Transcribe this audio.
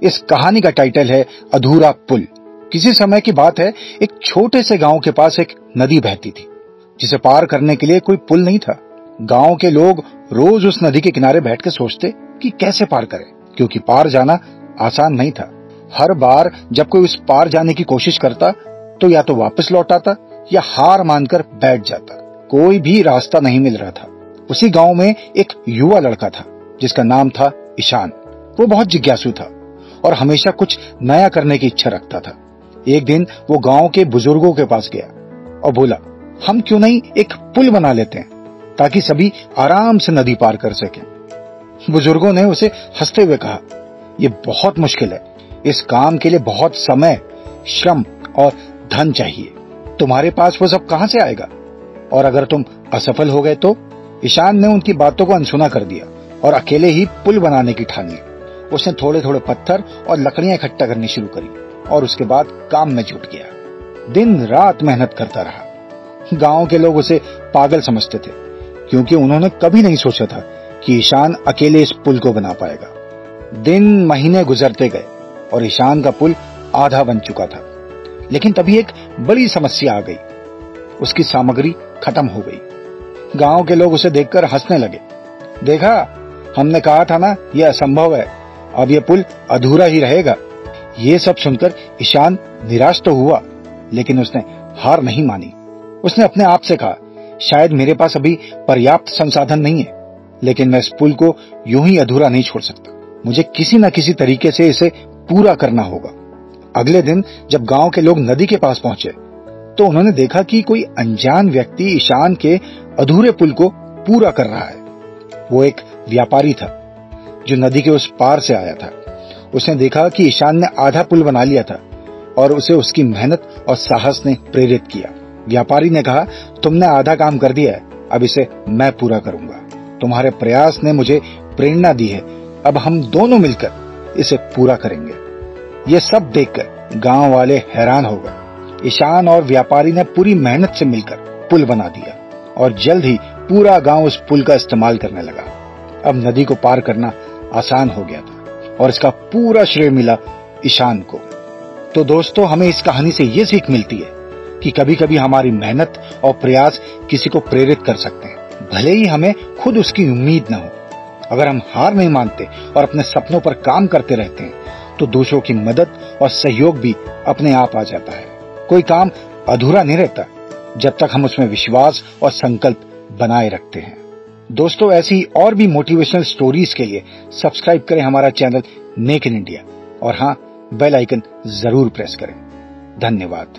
इस कहानी का टाइटल है अधूरा पुल। किसी समय की बात है, एक छोटे से गांव के पास एक नदी बहती थी जिसे पार करने के लिए कोई पुल नहीं था। गांव के लोग रोज उस नदी के किनारे बैठ के सोचते कि कैसे पार करें, क्योंकि पार जाना आसान नहीं था। हर बार जब कोई उस पार जाने की कोशिश करता तो या तो वापस लौट आता या हार मानकर बैठ जाता। कोई भी रास्ता नहीं मिल रहा था। उसी गांव में एक युवा लड़का था जिसका नाम था ईशान। वो बहुत जिज्ञासु था और हमेशा कुछ नया करने की इच्छा रखता था। एक दिन वो गांव के बुजुर्गों के पास गया और बोला, हम क्यों नहीं एक पुल बना लेते हैं ताकि सभी आराम से नदी पार कर सकें। बुजुर्गों ने उसे हंसते हुए कहा, यह बहुत मुश्किल है, इस काम के लिए बहुत समय, श्रम और धन चाहिए। तुम्हारे पास वो सब कहां से आएगा? और अगर तुम असफल हो गए तो? ईशान ने उनकी बातों को अनसुना कर दिया और अकेले ही पुल बनाने की ठान ली। उसने थोड़े थोड़े पत्थर और लकड़ियां इकट्ठा करनी शुरू करी और उसके बाद काम में जुट गया। दिन रात मेहनत करता रहा। गांव के लोग उसे पागल समझते थे क्योंकि उन्होंने कभी नहीं सोचा था कि ईशान अकेले इस पुल को बना पाएगा। दिन महीने गुजरते गए और ईशान का पुल आधा बन चुका था। लेकिन तभी एक बड़ी समस्या आ गई। उसकी सामग्री खत्म हो गई। गांव के लोग उसे देखकर हंसने लगे। देखा, हमने कहा था ना, यह असंभव है, अब यह पुल अधूरा ही रहेगा। ये सब सुनकर ईशान निराश तो हुआ, लेकिन उसने हार नहीं मानी। उसने अपने आप से कहा, शायद मेरे पास अभी पर्याप्त संसाधन नहीं है, लेकिन मैं इस पुल को यूं ही अधूरा नहीं छोड़ सकता। मुझे किसी न किसी तरीके से इसे पूरा करना होगा। अगले दिन जब गांव के लोग नदी के पास पहुंचे तो उन्होंने देखा कि कोई अनजान व्यक्ति ईशान के अधूरे पुल को पूरा कर रहा है। वो एक व्यापारी था जो नदी के उस पार से आया था। उसने देखा कि ईशान ने आधा पुल बना लिया था और उसे उसकी मेहनत और साहस ने प्रेरित किया। व्यापारी ने कहा, तुमने आधा काम कर दिया है, अब इसे मैं पूरा करूंगा। तुम्हारे प्रयास ने मुझे प्रेरणा दी है, अब हम दोनों मिलकर इसे पूरा करेंगे। ये सब देखकर गांव वाले हैरान हो गए। ईशान और व्यापारी ने पूरी मेहनत से मिलकर पुल बना दिया और जल्द ही पूरा गांव उस पुल का इस्तेमाल करने लगा। अब नदी को पार करना आसान हो गया था और इसका पूरा श्रेय मिला ईशान को। तो दोस्तों, हमें इस कहानी से ये सीख मिलती है कि कभी कभी हमारी मेहनत और प्रयास किसी को प्रेरित कर सकते हैं, भले ही हमें खुद उसकी उम्मीद न हो। अगर हम हार नहीं मानते और अपने सपनों पर काम करते रहते हैं तो दूसरों की मदद और सहयोग भी अपने आप आ जाता है। कोई काम अधूरा नहीं रहता जब तक हम उसमें विश्वास और संकल्प बनाए रखते हैं। दोस्तों, ऐसी और भी मोटिवेशनल स्टोरीज के लिए सब्सक्राइब करें हमारा चैनल मेक इन इंडिया और हाँ, बेल आइकन जरूर प्रेस करें। धन्यवाद।